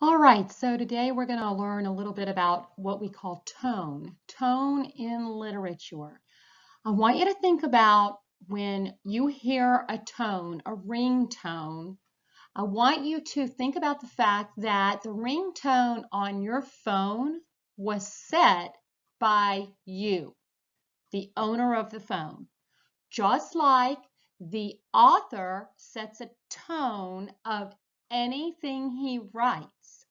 All right, so today we're going to learn a little bit about what we call tone, tone in literature. I want you to think about when you hear a tone, a ringtone. I want you to think about the fact that the ringtone on your phone was set by you, the owner of the phone. Just like the author sets a tone of anything he writes.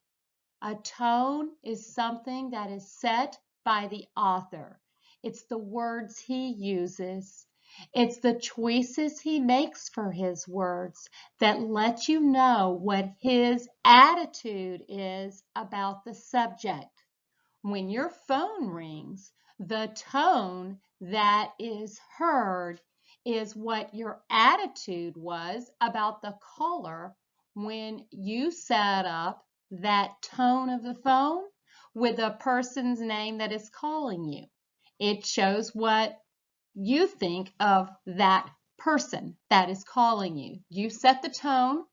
A tone is something that is set by the author. It's the words he uses. It's the choices he makes for his words that let you know what his attitude is about the subject. When your phone rings, the tone that is heard is what your attitude was about the caller when you set up that tone of the phone with the person's name that is calling you. It shows what you think of that person that is calling you. You set the tone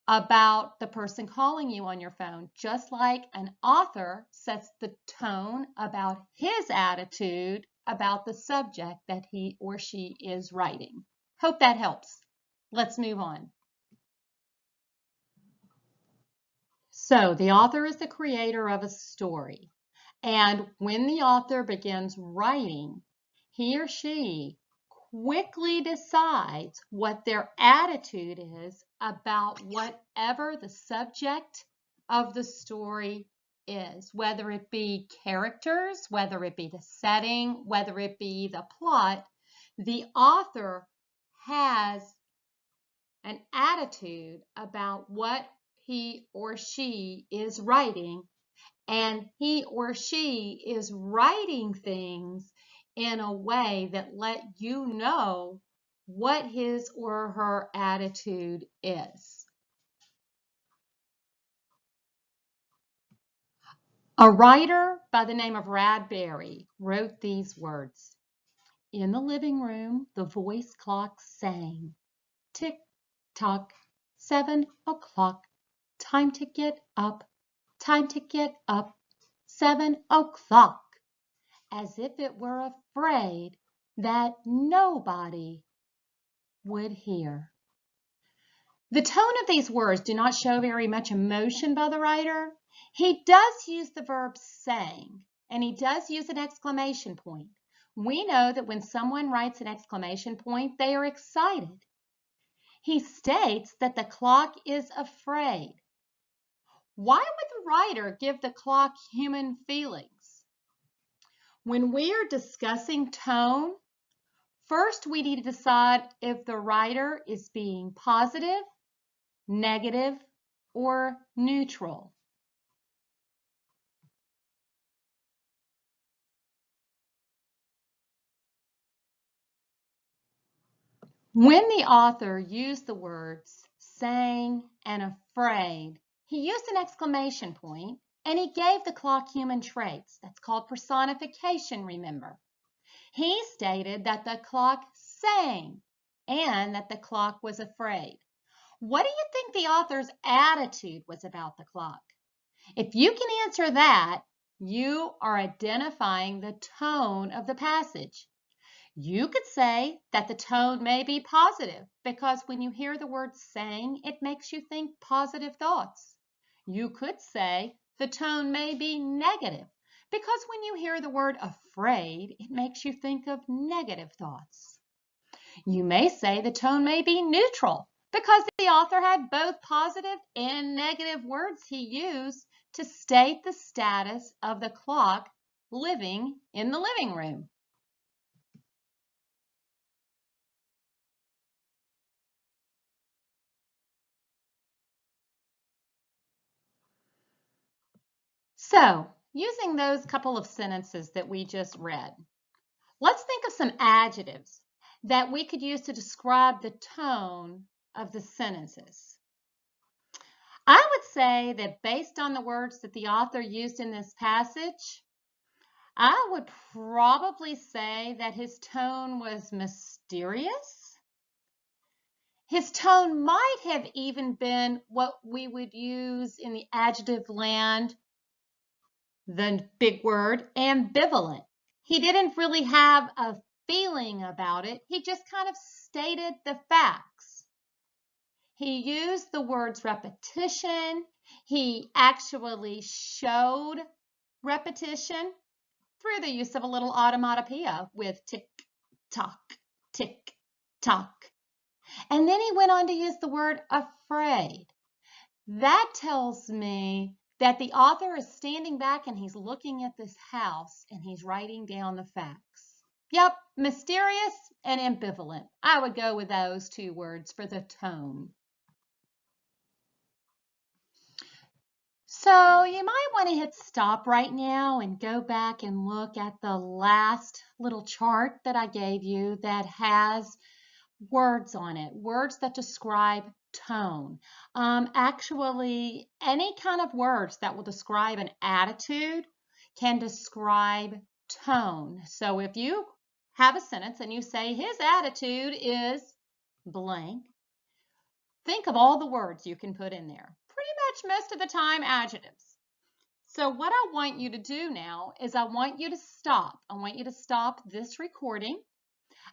about the person calling you on your phone, just like an author sets the tone about his attitude about the subject that he or she is writing. Hope that helps. Let's move on. So the author is the creator of a story. And when the author begins writing, he or she quickly decides what their attitude is about whatever the subject of the story is, whether it be characters, whether it be the setting, whether it be the plot. The author has an attitude about what he or she is writing, and he or she is writing things in a way that let you know what his or her attitude is. A writer by the name of Bradbury wrote these words. In the living room, the voice clock sang. Tick tock, 7 o'clock. Time to get up, time to get up, 7 o'clock. As if it were afraid that nobody would hear. The tone of these words do not show very much emotion by the writer. He does use the verb sang, and he does use an exclamation point. We know that when someone writes an exclamation point, they are excited. He states that the clock is afraid. Why would the writer give the clock human feelings? When we are discussing tone, first, we need to decide if the writer is being positive, negative, or neutral. When the author used the words sang and afraid, he used an exclamation point and he gave the clock human traits. That's called personification, remember. He stated that the clock sang and that the clock was afraid. What do you think the author's attitude was about the clock? If you can answer that, you are identifying the tone of the passage. You could say that the tone may be positive because when you hear the word sang, it makes you think positive thoughts. You could say the tone may be negative because when you hear the word afraid, it makes you think of negative thoughts. You may say the tone may be neutral because the author had both positive and negative words he used to state the status of the clock living in the living room. So, using those couple of sentences that we just read, let's think of some adjectives that we could use to describe the tone of the sentences. I would say that based on the words that the author used in this passage, I would probably say that his tone was mysterious. His tone might have even been what we would use in the adjective land, the big word, ambivalent. He didn't really have a feeling about it. He just kind of stated the facts. He used the words repetition. He actually showed repetition through the use of a little automatopoeia with tick, tock, tick, tock. And then he went on to use the word afraid. That tells me that the author is standing back and he's looking at this house and he's writing down the facts. Yep, mysterious and ambivalent. I would go with those two words for the tone. So you might want to hit stop right now and go back and look at the last little chart that I gave you that has words on it, words that describe tone. Actually, any kind of words that will describe an attitude can describe tone. So if you have a sentence and you say his attitude is blank, think of all the words you can put in there. Pretty much most of the time adjectives. So what I want you to do now is I want you to stop. I want you to stop this recording.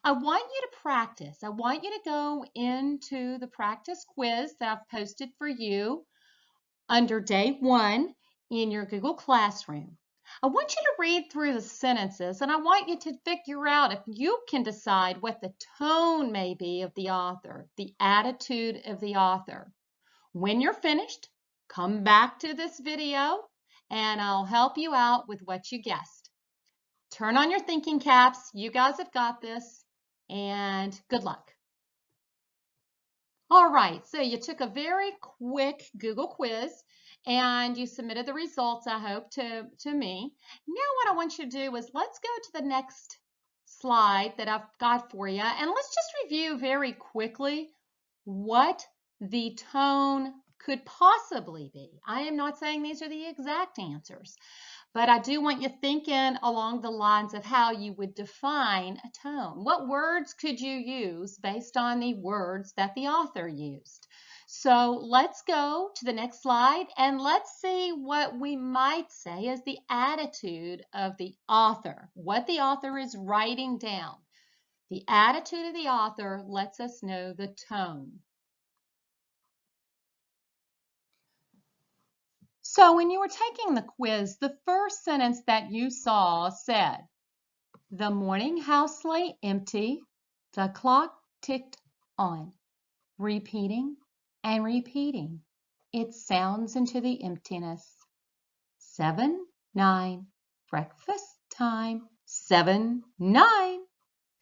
I want you to practice. I want you to go into the practice quiz that I've posted for you under day 1 in your Google Classroom. I want you to read through the sentences and I want you to figure out if you can decide what the tone may be of the author, the attitude of the author. When you're finished, come back to this video and I'll help you out with what you guessed. Turn on your thinking caps. You guys have got this. And good luck. All right, so you took a very quick Google quiz and you submitted the results, I hope, to me. Now what I want you to do is let's go to the next slide that I've got for you and let's just review very quickly what the tone could possibly be. I am not saying these are the exact answers, but I do want you thinking along the lines of how you would define a tone. What words could you use based on the words that the author used? So let's go to the next slide and let's see what we might say is the attitude of the author, what the author is writing down. The attitude of the author lets us know the tone. So when you were taking the quiz, the first sentence that you saw said, "The morning house lay empty, the clock ticked on, repeating and repeating its sounds into the emptiness. 7, 9, breakfast time, 7, 9.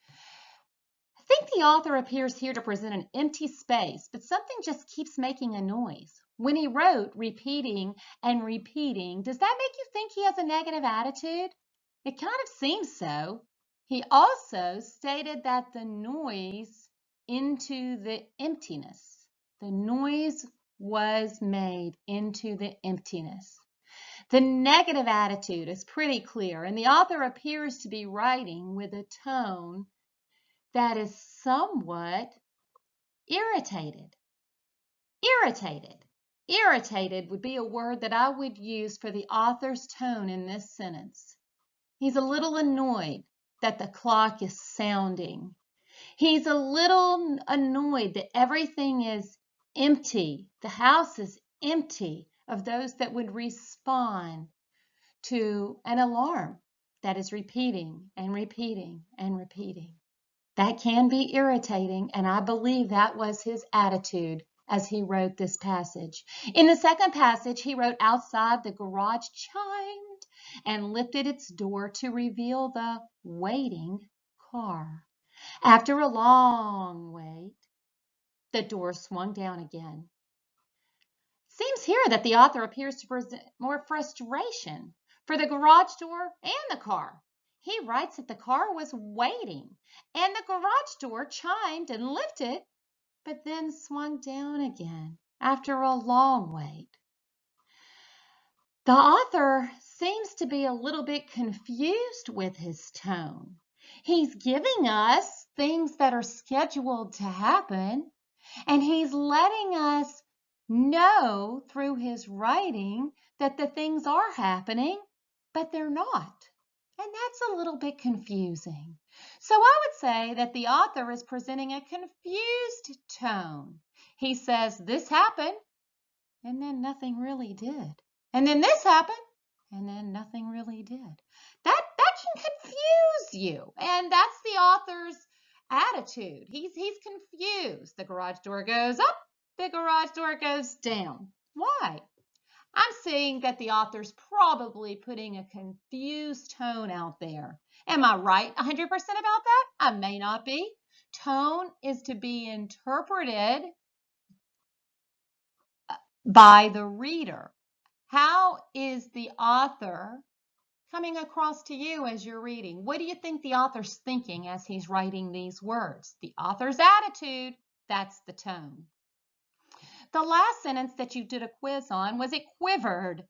I think the author appears here to present an empty space, but something just keeps making a noise. When he wrote repeating and repeating, does that make you think he has a negative attitude? It kind of seems so. He also stated that the noise into the emptiness. The noise was made into the emptiness. The negative attitude is pretty clear, and the author appears to be writing with a tone that is somewhat irritated. Irritated. Irritated would be a word that I would use for the author's tone in this sentence. He's a little annoyed that the clock is sounding. He's a little annoyed that everything is empty. The house is empty of those that would respond to an alarm that is repeating and repeating and repeating. That can be irritating, and I believe that was his attitude as he wrote this passage. In the second passage, he wrote, "Outside the garage chimed and lifted its door to reveal the waiting car. After a long wait, the door swung down again." Seems here that the author appears to present more frustration for the garage door and the car. He writes that the car was waiting and the garage door chimed and lifted, but then swung down again after a long wait. The author seems to be a little bit confused with his tone. He's giving us things that are scheduled to happen, And he's letting us know through his writing that the things are happening, but they're not. And that's a little bit confusing. So I would say that the author is presenting a confused tone. He says, this happened, and then nothing really did. And then this happened, and then nothing really did. That can confuse you. And that's the author's attitude. He's confused. The garage door goes up, the garage door goes down. Why? I'm saying that the author's probably putting a confused tone out there. Am I right 100% about that? I may not be. Tone is to be interpreted by the reader. How is the author coming across to you as you're reading? What do you think the author's thinking as he's writing these words? The author's attitude, that's the tone. The last sentence that you did a quiz on was it quivered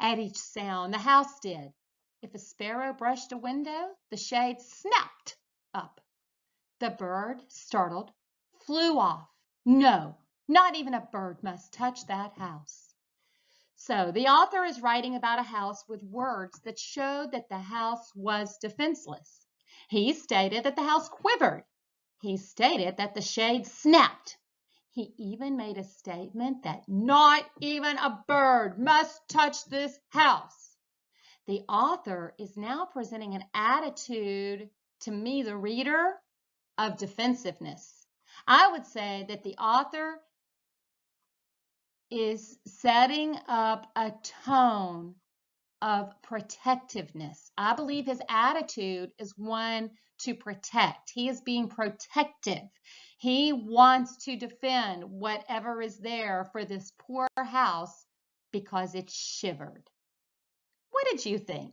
at each sound. The house did. If a sparrow brushed a window, the shade snapped up. The bird, startled, flew off. No, not even a bird must touch that house. So the author is writing about a house with words that showed that the house was defenseless. He stated that the house quivered. He stated that the shade snapped. He even made a statement that not even a bird must touch this house. The author is now presenting an attitude, to me, the reader, of defensiveness. I would say that the author is setting up a tone of protectiveness. I believe his attitude is one to protect. He is being protective. He wants to defend whatever is there for this poor house because it shivered. What did you think?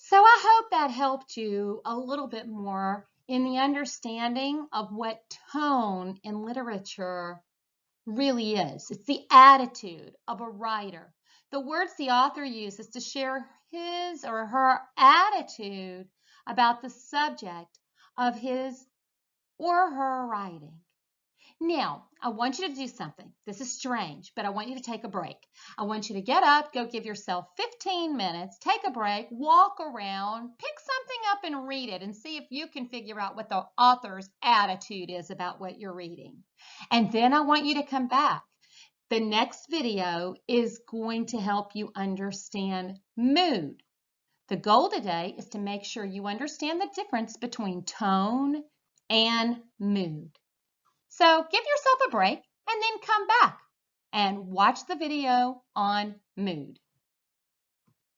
So I hope that helped you a little bit more in the understanding of what tone in literature really is. It's the attitude of a writer. The words the author uses to share his or her attitude about the subject of his or her writing. Now, I want you to do something. This is strange, but I want you to take a break. I want you to get up, go give yourself 15 minutes, take a break, walk around, pick something up and read it and see if you can figure out what the author's attitude is about what you're reading. And then I want you to come back. The next video is going to help you understand mood. The goal today is to make sure you understand the difference between tone and mood. So give yourself a break and then come back and watch the video on mood.